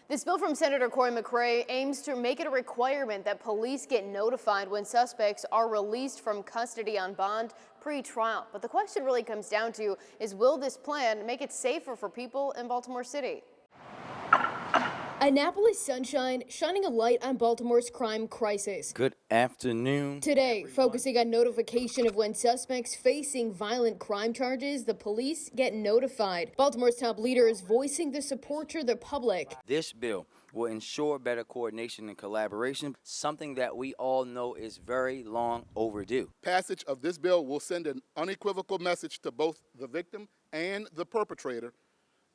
This bill from Senator Cory McCray aims to make it a requirement that police get notified when suspects are released from custody on bond pre-trial. But the question really comes down to is, will this plan make it safer for people in Baltimore City? Annapolis sunshine shining a light on Baltimore's crime crisis. Good afternoon. Today, focusing on notification of when suspects facing violent crime charges, the police get notified. Baltimore's top leader is voicing the support to the public. This bill will ensure better coordination and collaboration, something that we all know is very long overdue. Passage of this bill will send an unequivocal message to both the victim and the perpetrator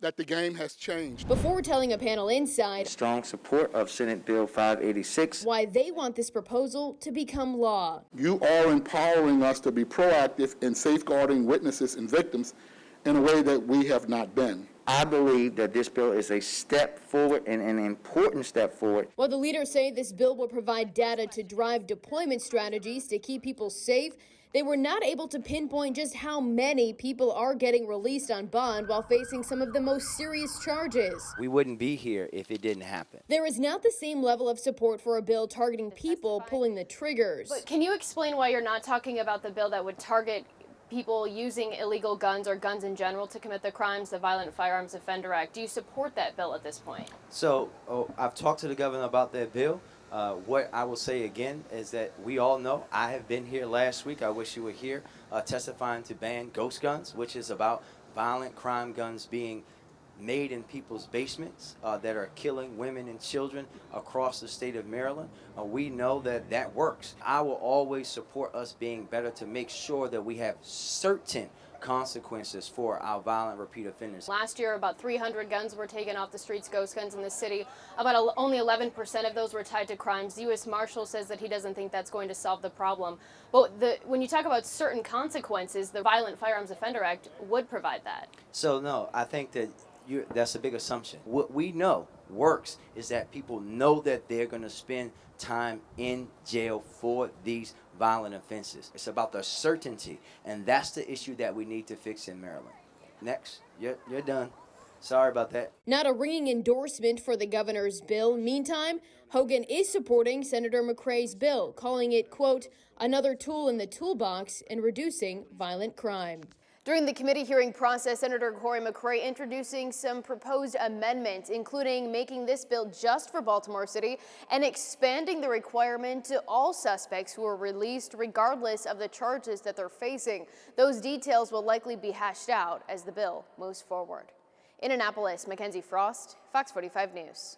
that the game has changed. Before telling a panel inside Strong support of Senate Bill 586. why they want this proposal to become law. You are empowering us to be proactive in safeguarding witnesses and victims in a way that we have not been. I believe that this bill is a step forward and an important step forward. While the leaders say this bill will provide data to drive deployment strategies to keep people safe, they were not able to pinpoint just how many people are getting released on bond while facing some of the most serious charges. We wouldn't be here if it didn't happen. There is not the same level of support for a bill targeting people pulling the triggers. But can you explain why you're not talking about the bill that would target people using illegal guns or guns in general to commit the crimes, the Violent Firearms Offender Act? Do you support that bill at this point? So I've talked to the governor about that bill. What I will say again is that we all know I have been here last week. I wish you were here testifying to ban ghost guns, which is about violent crime guns being made in people's basements that are killing women and children across the state of Maryland. We know that that works. I will always support us being better to make sure that we have certain consequences for our violent repeat offenders. Last year, about 300 guns were taken off the streets, ghost guns in the city. Only 11% of those were tied to crimes. The U.S. Marshal says that he doesn't think that's going to solve the problem. But when you talk about certain consequences, the Violent Firearms Offender Act would provide that. So no, I think that that's a big assumption. What we know works is that people know that they're going to spend time in jail for these violent offenses. It's about the certainty, and that's the issue that we need to fix in Maryland. Next, you're done. Sorry about that. Not a ringing endorsement for the governor's bill. Meantime, Hogan is supporting Senator McCray's bill, calling it, quote, another tool in the toolbox in reducing violent crime. During the committee hearing process, Senator Cory McCray introducing some proposed amendments, including making this bill just for Baltimore City and expanding the requirement to all suspects who are released regardless of the charges that they're facing. Those details will likely be hashed out as the bill moves forward. In Annapolis, Mackenzie Frost, Fox 45 News.